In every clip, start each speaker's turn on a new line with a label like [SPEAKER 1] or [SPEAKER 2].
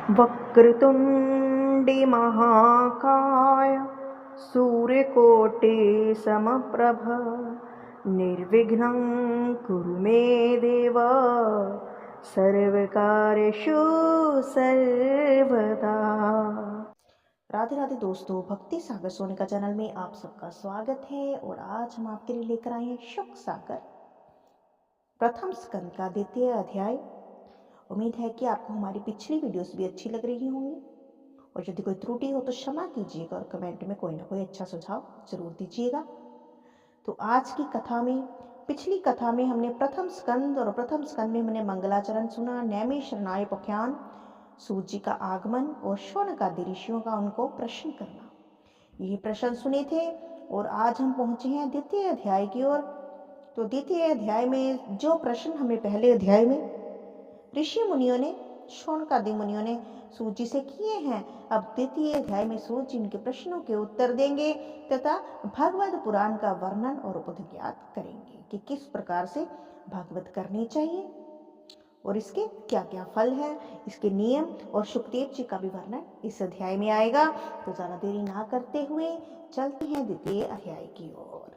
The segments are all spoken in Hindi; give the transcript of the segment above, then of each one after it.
[SPEAKER 1] वक्रतुण्डी महाकाय सूर्यकोटि समप्रभ निर्विघ्नं कुरु मे देव सर्वकार्येषु सर्वदा। राधे राधे दोस्तों, भक्ति सागर सोनिका चैनल में आप सबका स्वागत है। और आज हम आपके लिए लेकर आए हैं शुक सागर प्रथम स्कंद का द्वितीय अध्याय। उम्मीद है कि आपको हमारी पिछली वीडियोस भी अच्छी लग रही होंगी, और यदि कोई त्रुटि हो तो क्षमा कीजिएगा और कमेंट में कोई ना कोई अच्छा सुझाव जरूर दीजिएगा। तो आज की कथा में, पिछली कथा में हमने प्रथम स्कंद में हमने मंगलाचरण सुना, नैमी शरणाय उपाख्यान, सूत जी का आगमन और शौनकादि ऋषियों का उनको प्रश्न करना, ये प्रश्न सुने थे। और आज हम पहुंचे हैं द्वितीय अध्याय की ओर। तो द्वितीय अध्याय में जो प्रश्न हमें पहले अध्याय में ऋषि मुनियों ने, शौनकादि मुनियों ने सूत जी से किए हैं, अब द्वितीय अध्याय में सूत जी इनके प्रश्नों के उत्तर देंगे तथा भगवत पुराण का वर्णन और उपज्ञात करेंगे कि किस प्रकार से भागवत करनी चाहिए और इसके क्या क्या फल है, इसके नियम और सुखदेव जी का भी वर्णन इस अध्याय में आएगा। तो ज्यादा देरी ना करते हुए चलते हैं द्वितीय अध्याय की ओर।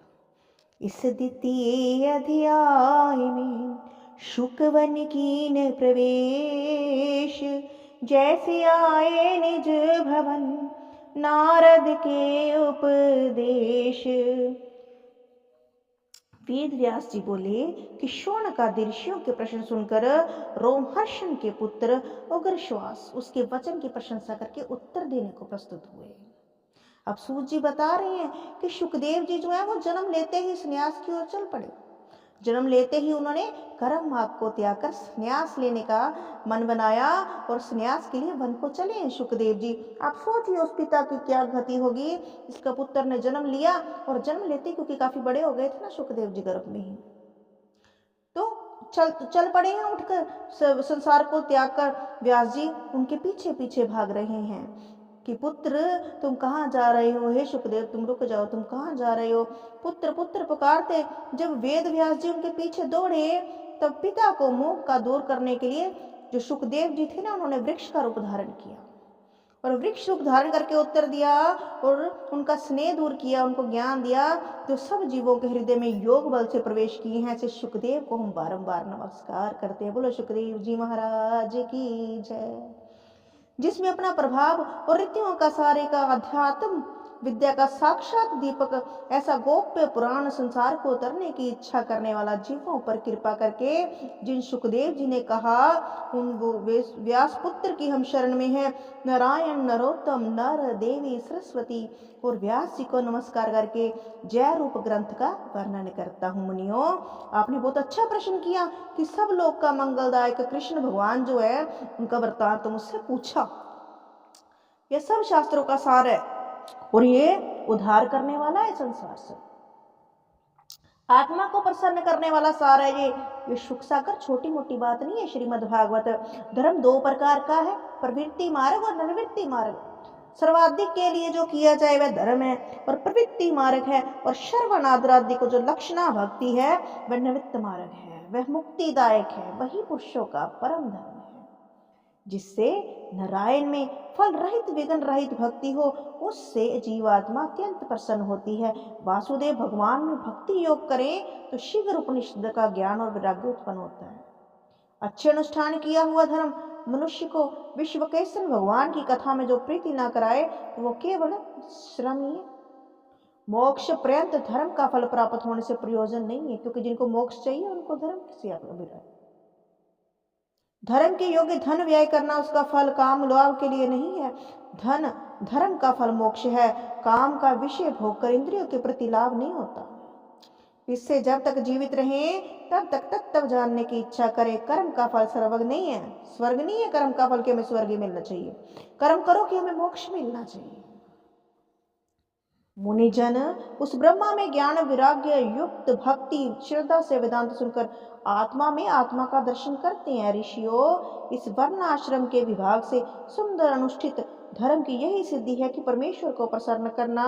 [SPEAKER 1] इस द्वितीय अध्याय में शुकवन कीन प्रवेश, जैसे आए निज भवन नारद के उपदेश। वेद व्यास जी बोले कि शौनकादि ऋषियों के प्रश्न सुनकर रोमहर्षण के पुत्र उग्रश्वास उसके वचन की प्रशंसा करके उत्तर देने को प्रस्तुत हुए। अब सूत जी बता रहे हैं कि शुकदेव जी जो है वो जन्म लेते ही संन्यास की ओर चल पड़े। जन्म लेते ही उन्होंने कर्म मार्ग को त्याग कर संन्यास लेने का मन बनाया और संन्यास के लिए वन को चले शुकदेव जी। आप सोचिए उस पिता की क्या गति होगी। इसका पुत्र ने जन्म लिया और जन्म लेते, क्योंकि काफी बड़े हो गए थे ना शुकदेव जी गर्भ में ही, तो चल पड़े हैं उठकर, संसार को त्याग कर व्यास जी उनके पीछे पीछे भाग रहे हैं कि पुत्र तुम कहाँ जा रहे हो, हे शुकदेव तुम रुक जाओ, तुम कहाँ जा रहे हो। पुत्र पुत्र पुकारते जब वेद व्यास जी उनके पीछे दौड़े, तब पिता को मोह का दूर करने के लिए जो शुकदेव जी थे ना, उन्होंने वृक्ष का रूप धारण किया और वृक्ष रूप धारण करके उत्तर दिया और उनका स्नेह दूर किया, उनको ज्ञान दिया जो सब जीवों के हृदय में योग बल से प्रवेश किए हैं। ऐसे शुकदेव को हम बारंबार नमस्कार करते हैं। बोलो शुकदेव जी महाराज की जय, जिसमें अपना प्रभाव और ऋतुओं का सारे का अध्यात्म विद्या का साक्षात दीपक, ऐसा गोप्य पुराण संसार को उतरने की इच्छा करने वाला जीवों पर कृपा करके जिन शुकदेव जी ने कहा उन वो व्यास पुत्र की हम शरण में है, नारायण नरोत्तम नर देवी सरस्वती। और व्यास जी को नमस्कार करके जय रूप ग्रंथ का वर्णन करता हूँ। मुनियों, आपने बहुत अच्छा प्रश्न किया कि सब लोग का मंगलदायक कृष्ण भगवान जो है उनका वृत्तांत तो मुझसे पूछा। यह सब शास्त्रों का सार है और ये उद्धार करने वाला है संसार से, आत्मा को प्रसन्न करने वाला सार है ये शुक सागर छोटी मोटी बात नहीं है। श्रीमद् भागवत धर्म दो प्रकार का है, प्रवृत्ति मार्ग और निर्वृत्ति मार्ग। सर्वाधिक के लिए जो किया जाए वह धर्म है और प्रवृत्ति मार्ग है, और सर्वनादरादि को जो लक्षणा भक्ति है वह निवृत्त मार्ग है, वह मुक्तिदायक है। वही पुरुषों का परम धर्म है जिससे नारायण में फल रहित विघ्न रहित भक्ति हो, उससे जीवात्मा अत्यंत प्रसन्न होती है। वासुदेव भगवान में भक्ति योग करें तो शीघ्र उपनिषद का ज्ञान और वैराग्य उत्पन्न होता है। अच्छे अनुष्ठान किया हुआ धर्म मनुष्य को विश्व केशन भगवान की कथा में जो प्रीति ना कराए तो वो केवल श्रम ही है। मोक्ष पर्यंत धर्म का फल प्राप्त होने से प्रयोजन नहीं है, क्योंकि जिनको मोक्ष चाहिए उनको धर्म किसी अभिप्राय। धर्म के योग्य धन व्यय करना उसका फल काम लाभ के लिए नहीं है। धर्म का फल मोक्ष है। काम का विषय भोग कर इंद्रियों के प्रति लाभ नहीं होता। इससे जब तक जीवित रहें तब तक जानने की इच्छा करें। कर्म का फल स्वर्ग नहीं है, स्वर्ग नहीं है कर्म का फल कि हमें स्वर्ग ही मिलना चाहिए। कर्म करो कि हमें मोक्ष मिलना चाहिए। मुनिजन उस ब्रह्मा में ज्ञान विराग्य युक्त भक्ति श्रद्धा से वेदांत सुनकर आत्मा में आत्मा का दर्शन करते हैं। ऋषियों, इस वर्ण आश्रम के विभाग से सुंदर अनुष्ठित धर्म की यही सिद्धि है कि परमेश्वर को प्रसन्न करना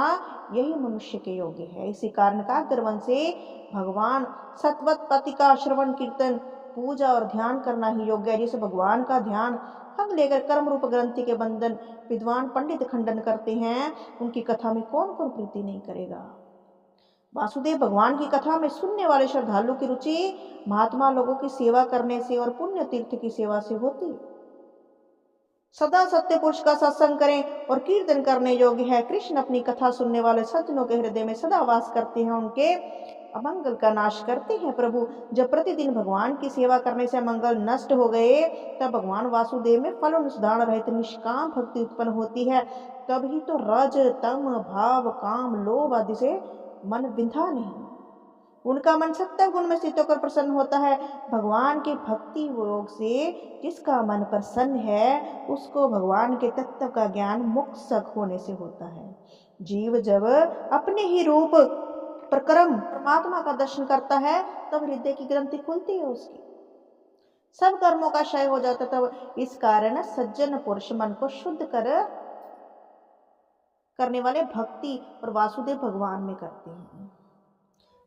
[SPEAKER 1] यही मनुष्य के योग्य है। इसी कारण का गर्वन से भगवान सत्वत पति का श्रवण कीर्तन पूजा और ध्यान करना ही योग्य है। जैसे भगवान का ध्यान भंग लेकर कर्म रूप ग्रंथि के बंधन विद्वान पंडित खंडन करते हैं, उनकी कथा में कौन कौन प्रीति नहीं करेगा। वासुदेव भगवान की कथा में सुनने वाले श्रद्धालु की रुचि महात्मा लोगों की सेवा करने से और पुण्य तीर्थ की सेवा से होती है। सदा सत्य पुरुष का सत्संग करें और कीर्तन करने योग्य है। कृष्ण अपनी कथा सुनने वाले सज्जनों के हृदय में सदा वास करते हैं, उनके अमंगल का नाश करते हैं। प्रभु, जब प्रतिदिन भगवान की सेवा करने से अमंगल नष्ट हो गए, तब भगवान वासुदेव में फल अनुसंधान रहित निष्काम भक्ति उत्पन्न होती है। तभी तो रज तम भाव काम लोभ आदि से मन विंधा नहीं, उनका मन सत्य गुण में स्थित होकर प्रसन्न होता है। भगवान के भक्ति योग से जिसका मन प्रसन्न है, उसको भगवान के तत्व का ज्ञान मोक्षक होने से होता है। जीव जब अपने ही रूप प्रक्रम परमात्मा का दर्शन करता है, तब हृदय की ग्रंथि खुलती है, उसकी सब कर्मों का क्षय हो जाता है। तब इस कारण सज्जन पुरुष मन को शुद्ध करने वाले भक्ति और वासुदेव भगवान में करते हैं।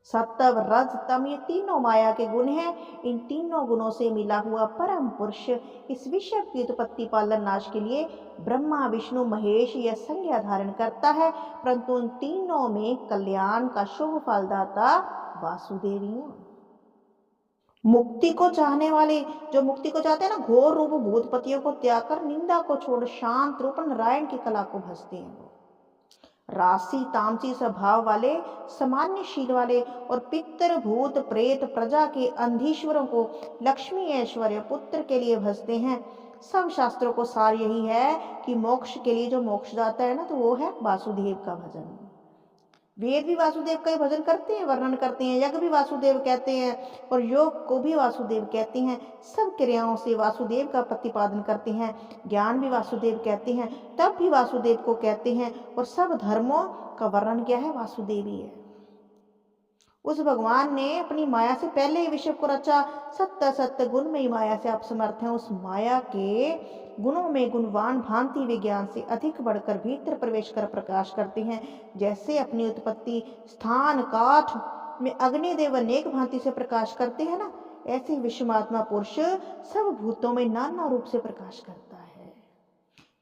[SPEAKER 1] सत्व रज तम ये तीनों माया के गुण हैं। इन तीनों गुणों से मिला हुआ परम पुरुष इस विश्व की उत्पत्ति पालन नाश के लिए ब्रह्मा विष्णु महेश यह संज्ञा धारण करता है, परंतु उन तीनों में कल्याण का शुभ फलदाता वासुदेव ही है। मुक्ति को चाहने वाले, जो मुक्ति को चाहते हैं ना, घोर रूप भूतपतियों को त्याग कर निंदा को छोड़ शांत रूप नारायण की कला को भजते हैं। राशि तामसी स्वभाव वाले, सामान्य शील वाले और पितर भूत प्रेत प्रजा के अंधीश्वरों को लक्ष्मी ऐश्वर्य पुत्र के लिए भजते हैं। सब शास्त्रों को सार यही है कि मोक्ष के लिए जो मोक्षदाता है ना, तो वो है वासुदेव का भजन। वेद भी वासुदेव का ही भजन करते हैं, वर्णन करते हैं। यज्ञ भी वासुदेव कहते हैं और योग को भी वासुदेव कहते हैं। सब क्रियाओं से वासुदेव का प्रतिपादन करते हैं। ज्ञान भी वासुदेव कहते हैं, तब भी वासुदेव को कहते हैं। और सब धर्मों का वर्णन क्या है, वासुदेव ही है। उस भगवान ने अपनी माया से पहले ही विश्व को रचा। सत्य सत्य गुण में ही माया से आप समर्थ हैं। उस माया के गुणों में गुणवान भांति विज्ञान से अधिक बढ़कर भीतर प्रवेश कर प्रकाश करते हैं। जैसे अपनी उत्पत्ति स्थान काठ में अग्निदेव अनेक भांति से प्रकाश करते हैं ना, ऐसे विश्वमात्मा पुरुष सब भूतों में नाना रूप से प्रकाश करता है।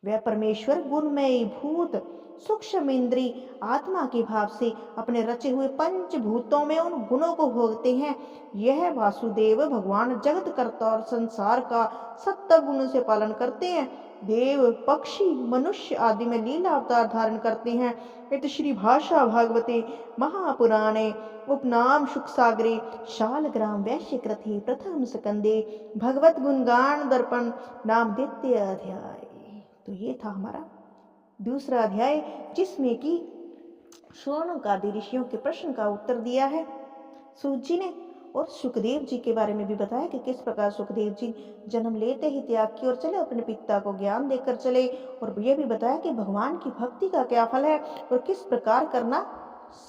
[SPEAKER 1] वह परमेश्वर गुणमय भूत सूक्ष्म इंद्री आत्मा के भाव से अपने रचे हुए पंचभूतों में उन गुणों को भोगते हैं। यह वासुदेव भगवान जगत कर्ता और संसार का सत्य गुण से पालन करते हैं। देव पक्षी मनुष्य आदि में लीला अवतार धारण करते हैं। इत श्री भाषा भागवते महापुराणे उपनाम शुक सागरे शालग्राम वैश्य कृति प्रथम स्कंदे भगवत गुणगान दर्पण नाम द्वितीय अध्याय। तो ये था हमारा दूसरा अध्याय, जिसमें कि शौनकादि ऋषियों के प्रश्न का उत्तर दिया है सूत जी ने, और सुखदेव जी के बारे में भी बताया कि किस प्रकार सुखदेव जी जन्म लेते ही त्याग की ओर चले, अपने पिता को ज्ञान देकर चले। और यह भी बताया कि भगवान की भक्ति का क्या फल है और किस प्रकार करना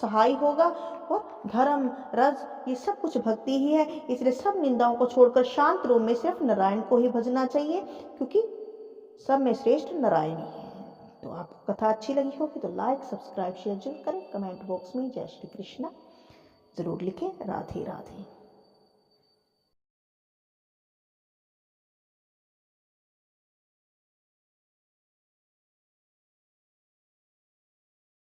[SPEAKER 1] सहाय होगा। और धर्म रज ये सब कुछ भक्ति ही है, इसलिए सब निंदाओं को छोड़कर शांत रूप में सिर्फ नारायण को ही भजना चाहिए, क्योंकि सब में श्रेष्ठ नारायण ही है। तो आपको कथा अच्छी लगी होगी तो लाइक सब्सक्राइब शेयर जरूर करें। कमेंट बॉक्स में जय श्री कृष्ण जरूर लिखें। राधे राधे।